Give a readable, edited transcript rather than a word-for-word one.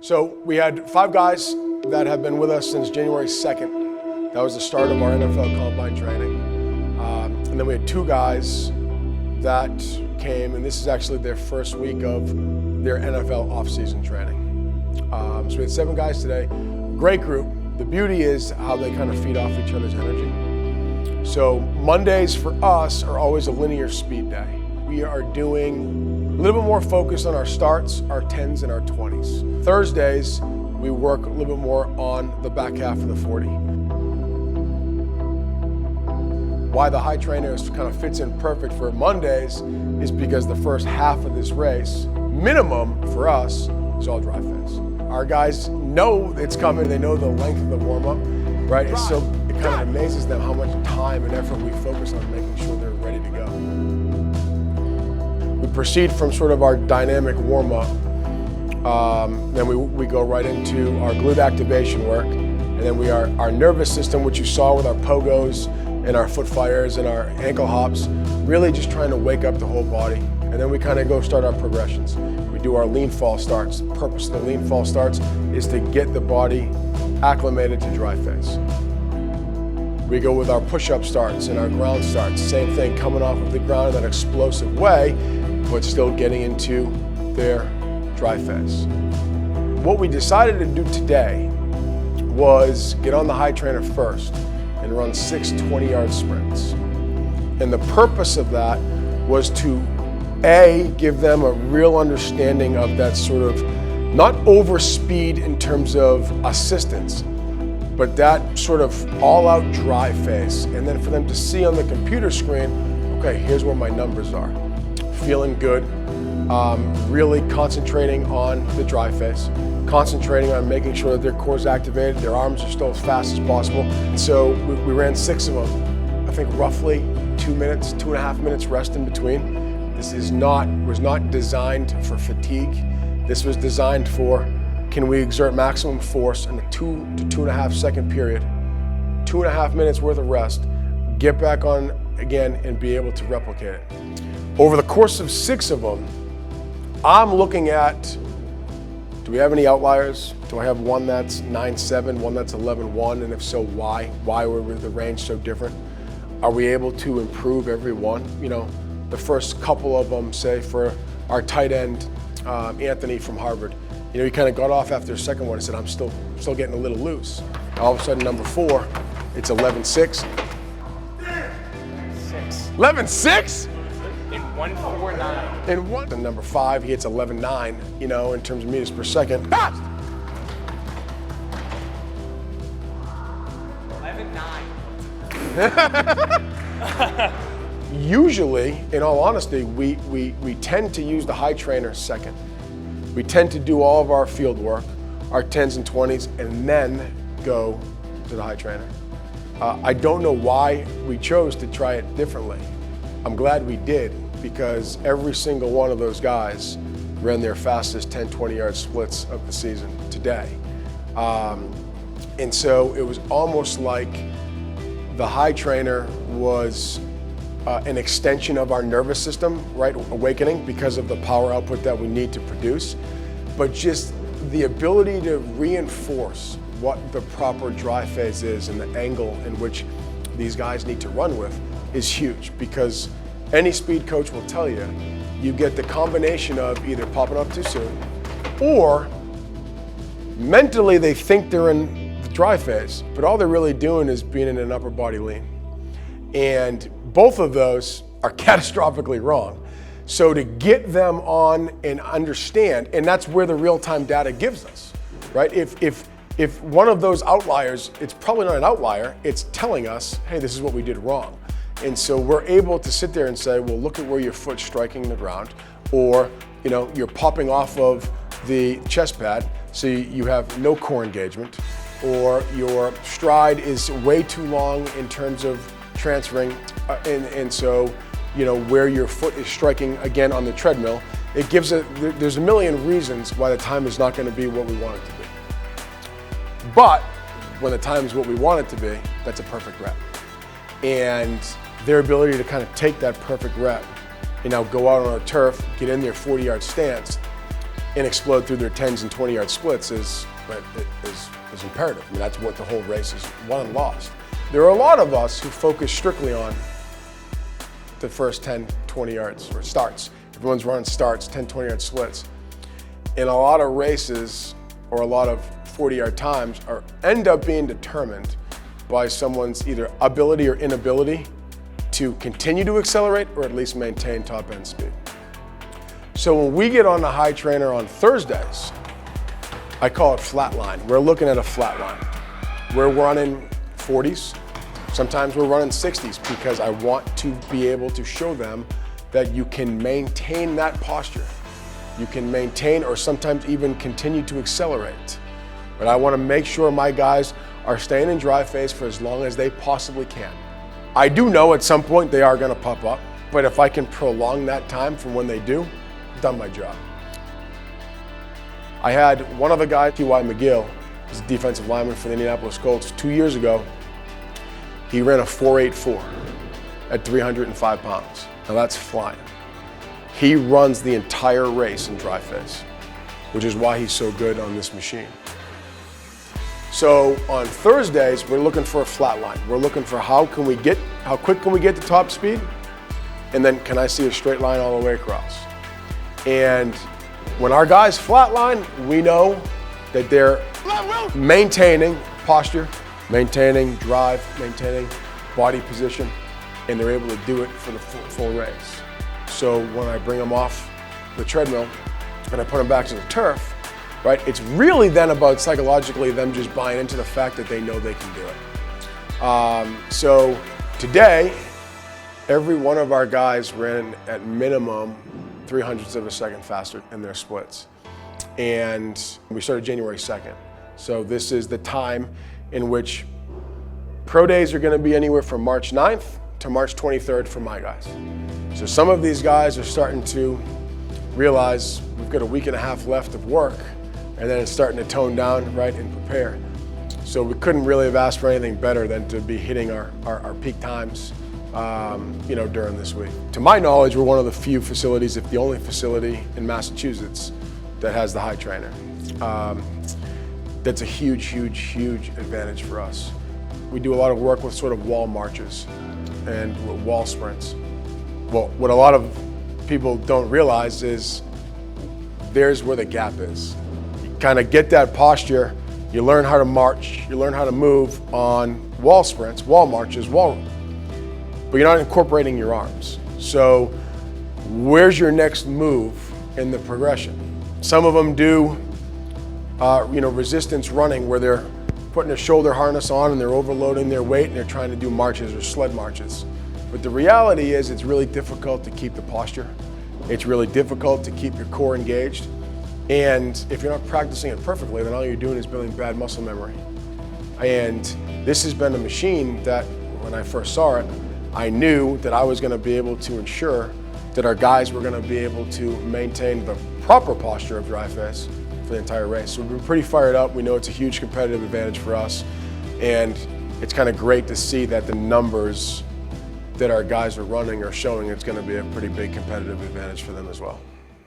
So we had 5 guys that have been with us since January 2nd. That was the start of our NFL Combine training. And then we had 2 guys that came, and this is actually their first week of their NFL offseason training. So we had 7 guys today. Great group. The beauty is how they kind of feed off each other's energy. So Mondays for us are always a linear speed day. We are doing a little bit more focus on our starts, our 10s and our 20s. Thursdays, we work a little bit more on the back half of the 40. Why the HiTrainer kind of fits in perfect for Mondays is because the first half of this race, minimum for us, is all dry phase. Our guys know it's coming, they know the length of the warm-up, right? So it kind of amazes them how much time and effort we focus on making sure they're ready to go. We proceed from sort of our dynamic warm-up, then we go right into our glute activation work, and then our nervous system, which you saw with our pogos and our foot fires and our ankle hops, really just trying to wake up the whole body. And then we kind of go start our progressions. We do our lean fall starts. The purpose of the lean fall starts is to get the body acclimated to dry phase. We go with our push-up starts and our ground starts. Same thing, coming off of the ground in that explosive way, but still getting into their dry phase. What we decided to do today was get on the HiTrainer first and run 6 20-yard sprints. And the purpose of that was to give them a real understanding of that sort of, not over speed in terms of assistance, but that sort of all-out dry phase. And then for them to see on the computer screen, okay, here's where my numbers are. Feeling good, really concentrating on the dry phase, concentrating on making sure that their core is activated, their arms are still as fast as possible. So we ran 6 of them, I think roughly 2 minutes, 2.5 minutes rest in between. This was not designed for fatigue. This was designed for, can we exert maximum force in a 2 to 2.5 second period, 2.5 minutes worth of rest, get back on again and be able to replicate it. Over the course of 6 of them, I'm looking at, do we have any outliers? Do I have one that's 9.7, one that's 11.1, and if so, why? Why were the range so different? Are we able to improve every one? You know, the first couple of them, say for our tight end, Anthony from Harvard, you know, he kind of got off after the second one and said, I'm still getting a little loose. All of a sudden, number 4, it's 11.6. 11.6? In 149. And number 5, he hits 11.9, you know, in terms of meters per second. 11.9. Usually, in all honesty, we tend to use the HiTrainer second. We tend to do all of our field work, our 10s and 20s, and then go to the HiTrainer. I don't know why we chose to try it differently. I'm glad we did, because every single one of those guys ran their fastest 10, 20-yard splits of the season today. And so it was almost like the HiTrainer was an extension of our nervous system, right, awakening because of the power output that we need to produce, but just the ability to reinforce what the proper dry phase is and the angle in which these guys need to run with is huge, because any speed coach will tell you, you get the combination of either popping up too soon or mentally they think they're in the dry phase, but all they're really doing is being in an upper body lean. And both of those are catastrophically wrong. So to get them on and understand, and that's where the real-time data gives us, right? If one of those outliers, it's probably not an outlier, it's telling us, hey, this is what we did wrong. And so we're able to sit there and say, well, look at where your foot's striking the ground, or you know, you're popping off of the chest pad, so you have no core engagement, or your stride is way too long in terms of transferring, and so you know where your foot is striking again on the treadmill. It gives there's a million reasons why the time is not going to be what we want it to be. But when the time is what we want it to be, that's a perfect rep. And their ability to kind of take that perfect rep and now go out on our turf, get in their 40-yard stance, and explode through their 10s and 20-yard splits is imperative. I mean, that's what the whole race is won and lost. There are a lot of us who focus strictly on the first 10, 20 yards or starts. Everyone's running starts, 10, 20-yard splits. And a lot of races or a lot of 40-yard times end up being determined by someone's either ability or inability to continue to accelerate or at least maintain top end speed. So when we get on the HiTrainer on Thursdays, I call it flatline. We're looking at a flat line. We're running 40s. Sometimes we're running 60s because I want to be able to show them that you can maintain that posture. You can maintain or sometimes even continue to accelerate. But I want to make sure my guys are staying in dry phase for as long as they possibly can. I do know at some point they are going to pop up, but if I can prolong that time from when they do, I've done my job. I had one of the guys, T.Y. McGill, he's a defensive lineman for the Indianapolis Colts, 2 years ago. He ran a 4.84 at 305 pounds. Now that's flying. He runs the entire race in dry phase, which is why he's so good on this machine. So on Thursdays, we're looking for a flat line. We're looking for how quick can we get to top speed? And then can I see a straight line all the way across? And when our guys flatline, we know that they're maintaining posture, maintaining drive, maintaining body position, and they're able to do it for the full race. So when I bring them off the treadmill and I put them back to the turf, right, it's really then about psychologically them just buying into the fact that they know they can do it. So today, every one of our guys ran at minimum 0.03 of a second faster in their splits. And we started January 2nd. So this is the time in which pro days are going to be anywhere from March 9th to March 23rd for my guys. So some of these guys are starting to realize we've got a week and a half left of work, and then it's starting to tone down, right, and prepare. So we couldn't really have asked for anything better than to be hitting our peak times, during this week. To my knowledge, we're one of the few facilities, if the only facility in Massachusetts, that has the HiTrainer. That's a huge, huge, huge advantage for us. We do a lot of work with sort of wall marches and wall sprints. Well, what a lot of people don't realize is there's where the gap is. You kind of get that posture, you learn how to march, you learn how to move on wall sprints, wall marches, but you're not incorporating your arms. So where's your next move in the progression? Some of them do resistance running where they're putting a shoulder harness on and they're overloading their weight and they're trying to do marches or sled marches. But the reality is it's really difficult to keep the posture. It's really difficult to keep your core engaged. And if you're not practicing it perfectly, then all you're doing is building bad muscle memory. And this has been a machine that when I first saw it, I knew that I was going to be able to ensure that our guys were going to be able to maintain the proper posture of dry phase for the entire race. So we're pretty fired up. We know it's a huge competitive advantage for us. And it's kind of great to see that the numbers that our guys are running are showing it's going to be a pretty big competitive advantage for them as well.